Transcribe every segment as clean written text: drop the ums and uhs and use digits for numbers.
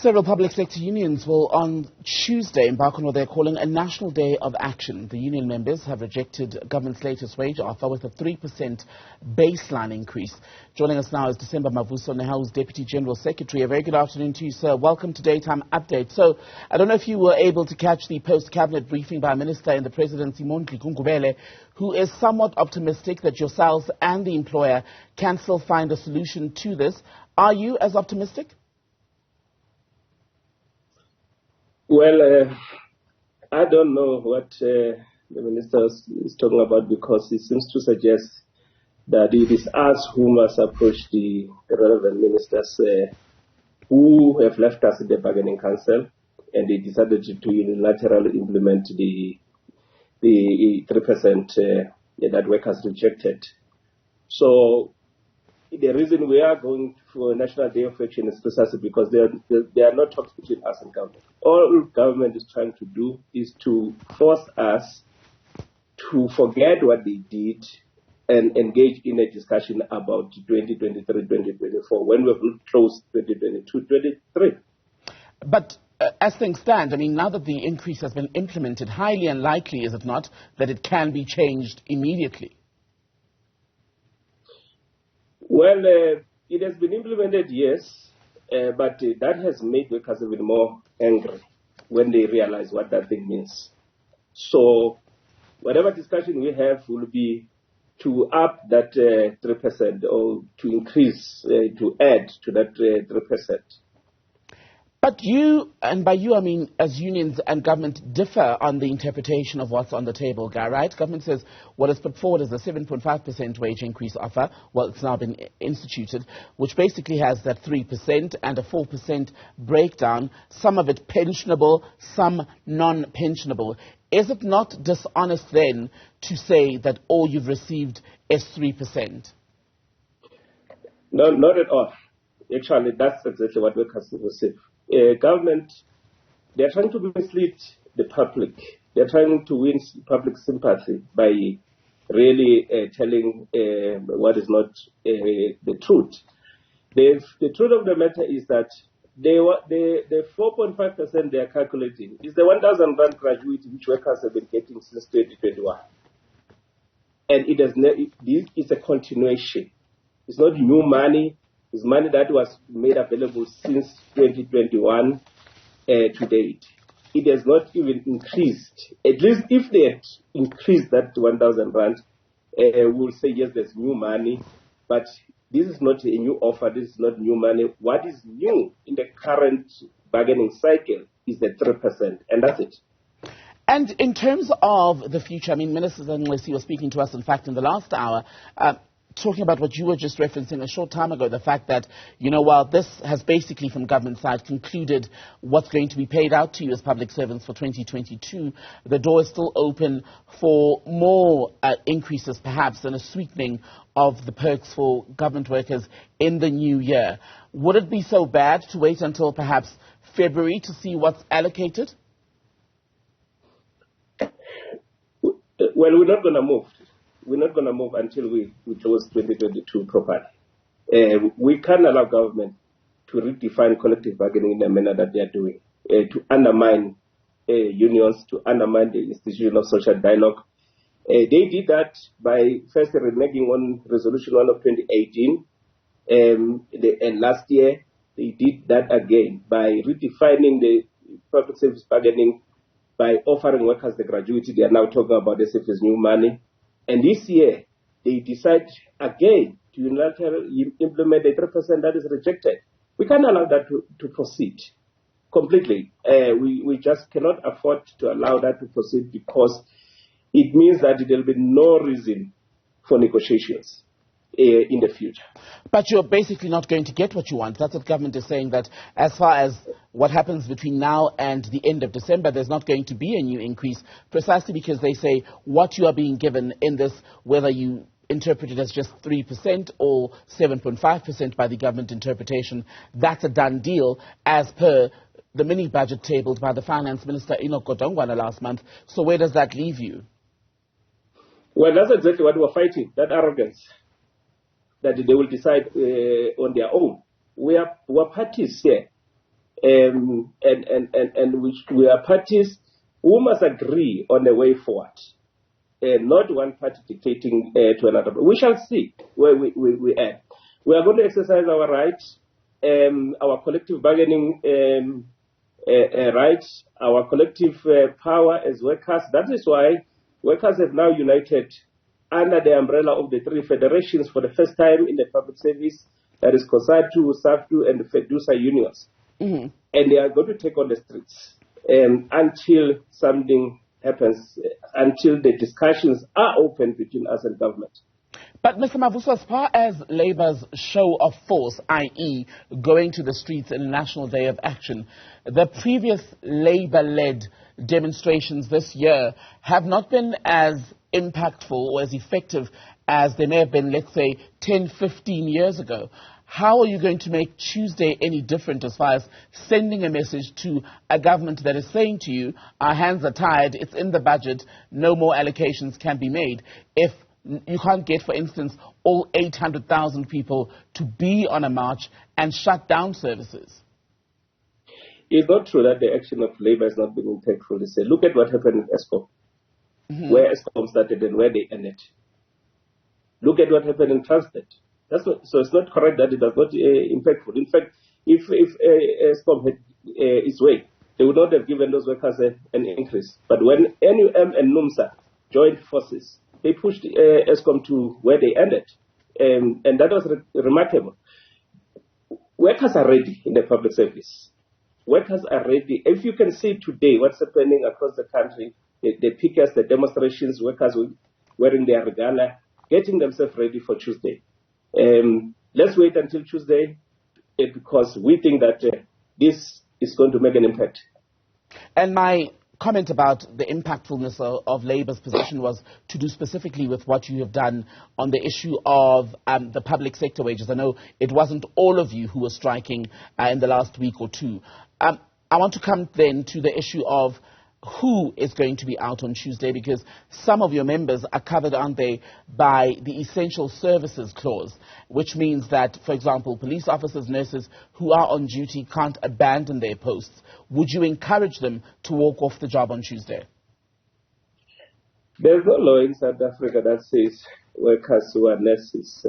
Several public sector unions will on Tuesday embark on what they're calling a national day of action. The union members have rejected government's latest wage offer with a 3% baseline increase. Joining us now is December Mavuso, Nehawu's Deputy General Secretary. A very good afternoon to you, sir. Welcome to Daytime Update. So, I don't know if you were able to catch the post-cabinet briefing by a minister in the presidency, Mondli Gungubele, who is somewhat optimistic that yourselves and the employer can still find a solution to this. Are you as optimistic? Well, I don't know what the minister is talking about, because he seems to suggest that it is us who must approach the relevant ministers who have left us in the bargaining council, and they decided to unilaterally implement the 3% that workers rejected. So the reason we are going for a national day of action is precisely because they are not talks between us and government. All government is trying to do is to force us to forget what they did and engage in a discussion about 2023-2024 when we've closed 2022-2023. But as things stand, I mean, now that the increase has been implemented, highly unlikely, is it not, that it can be changed immediately? Well, it has been implemented, yes, but that has made workers even more angry when they realize what that thing means. So whatever discussion we have will be to up that 3% or to increase, to add to that 3%. But you, and by you I mean as unions and government, differ on the interpretation of what's on the table, Guy, right? Government says what is put forward is a 7.5% wage increase offer. Well, it's now been instituted, which basically has that 3% and a 4% breakdown, some of it pensionable, some non-pensionable. Is it not dishonest then to say that all you've received is 3%? No, not at all. Actually, that's exactly what workers receive. Government, they're trying to mislead the public. They're trying to win public sympathy by really telling what is not the truth. The truth of the matter is that the 4.5% they are calculating is the 1,000 rand gratuity which workers have been getting since 2021. And it's a continuation. It's not new money. It's money that was made available since 2021 to date. It has not even increased. At least if they had increased that 1,000 rand, we'll say, yes, there's new money. But this is not a new offer. This is not new money. What is new in the current bargaining cycle is the 3%, and that's it. And in terms of the future, I mean, Minister Zanglesi was speaking to us, in fact, in the last hour, talking about what you were just referencing a short time ago, the fact that, you know, while this has basically from government side concluded what's going to be paid out to you as public servants for 2022, the door is still open for more increases perhaps and a sweetening of the perks for government workers in the new year. Would it be so bad to wait until perhaps February to see what's allocated? Well, we're not going to move. We're not going to move until we close 2022 properly. We can't allow government to redefine collective bargaining in the manner that they are doing, to undermine unions, to undermine the institution of social dialogue. They did that by first reneging on Resolution 1 of 2018, and last year they did that again by redefining the public service bargaining by offering workers the gratuity. They are now talking about as if it's new money. And this year, they decide again to unilaterally implement a 3% that is rejected. We can't allow that to proceed completely. We just cannot afford to allow that to proceed, because it means that there will be no reason for negotiations in the future. But you're basically not going to get what you want. That's what government is saying, that as far as what happens between now and the end of December, there's not going to be a new increase, precisely because they say what you are being given in this, whether you interpret it as just 3% or 7.5% by the government interpretation, that's a done deal as per the mini budget tabled by the Finance Minister Enoch Godongwana last month. So where does that leave you? Well, that's exactly what we're fighting, that arrogance, that they will decide on their own. We are parties here. and we are parties who must agree on the way forward. Not one party dictating to another. We shall see where we end. We are going to exercise our rights, our collective bargaining rights, our collective power as workers. That is why workers have now united under the umbrella of the three federations for the first time in the public service, that is COSATU, SAFTU, and the FEDUSA unions. Mm-hmm. And they are going to take on the streets until something happens, until the discussions are open between us and government. But Mr. Mavuso, as far as Labour's show of force, i.e. going to the streets in National Day of Action, the previous Labour-led demonstrations this year have not been as impactful or as effective as they may have been, let's say, 10, 15 years ago. How are you going to make Tuesday any different as far as sending a message to a government that is saying to you, our hands are tied, it's in the budget, no more allocations can be made, if you can't get, for instance, all 800,000 people to be on a march and shut down services? It's not true that the action of Labour has not been impactful. They say, look at what happened in ESCOM, where ESCOM started and where they ended. Look at what happened in Transnet. So it's not correct that it was not impactful. In fact, if ESCOM had its way, they would not have given those workers an increase. But when NUM and NUMSA joined forces, they pushed ESCOM to where they ended. And that was remarkable. Workers are ready in the public service. Workers are ready. If you can see today what's happening across the country, the pickets, the demonstrations, workers wearing their regala, getting themselves ready for Tuesday. Let's wait until Tuesday because we think that this is going to make an impact. And my comment about the impactfulness of Labour's position was to do specifically with what you have done on the issue of the public sector wages. I know it wasn't all of you who were striking in the last week or two. I want to come then to the issue of who is going to be out on Tuesday, because some of your members are covered, aren't they, by the essential services clause, which means that, for example, police officers, nurses who are on duty can't abandon their posts. Would you encourage them to walk off the job on Tuesday? There's no law in South Africa that says workers who are nurses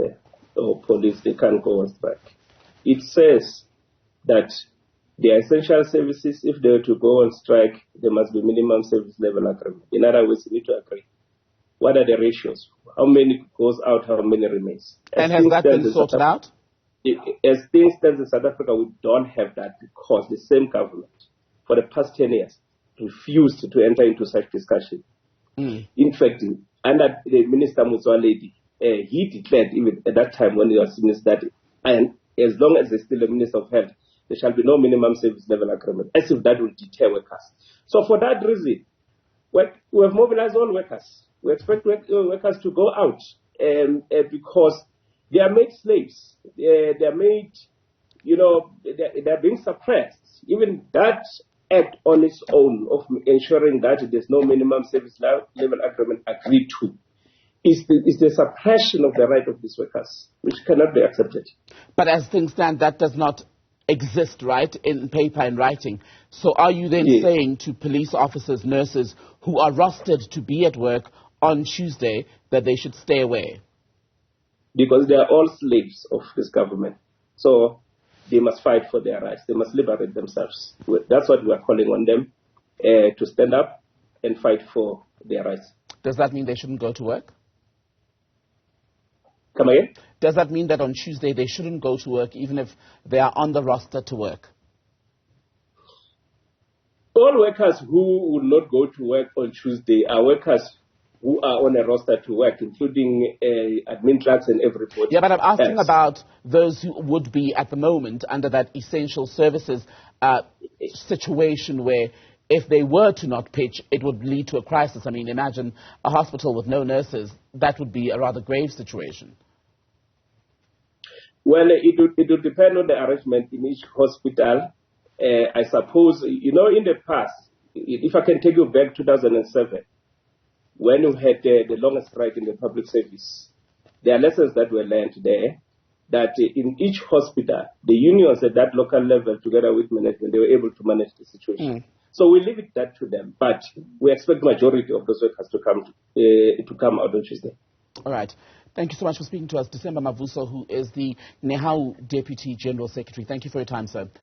or police, they can't go on strike. It says that the essential services, if they were to go on strike, there must be minimum service level agreement. In other words, you need to agree. What are the ratios? How many goes out, how many remains? And has that been sorted out? As things stand in South Africa, we don't have that because the same government, for the past 10 years, refused to enter into such discussion. In fact, under the Minister Muzwaledi, he declared even at that time when he was minister that, and as long as he's still the Minister of Health, there shall be no minimum service level agreement, as if that will deter workers. So for that reason, we have mobilized all workers. We expect workers to go out because they are made slaves. They are made, they are being suppressed. Even that act on its own of ensuring that there's no minimum service level agreement agreed to is the suppression of the right of these workers, which cannot be accepted. But as things stand, that does not exist, right, in paper and writing. So are you then saying to police officers, nurses who are rostered to be at work on Tuesday that they should stay away? Because they are all slaves of this government. So they must fight for their rights. They must liberate themselves. That's what we are calling on them, to stand up and fight for their rights. Does that mean they shouldn't go to work? Come again? Does that mean that on Tuesday they shouldn't go to work even if they are on the roster to work? All workers who will not go to work on Tuesday are workers who are on a roster to work, including admin clerks and everybody. Yeah, but I'm asking about those who would be at the moment under that essential services situation where if they were to not pitch, it would lead to a crisis. I mean, imagine a hospital with no nurses. That would be a rather grave situation. Well, it would depend on the arrangement in each hospital. I suppose, in the past, if I can take you back to 2007, when we had the longest strike in the public service, there are lessons that were learned there. that in each hospital, the unions at that local level, together with management, they were able to manage the situation. So we leave it that to them, but we expect majority of those workers to come out on Tuesday. All right. Thank you so much for speaking to us, December Mavuso, who is the Nehawu Deputy General Secretary. Thank you for your time, sir.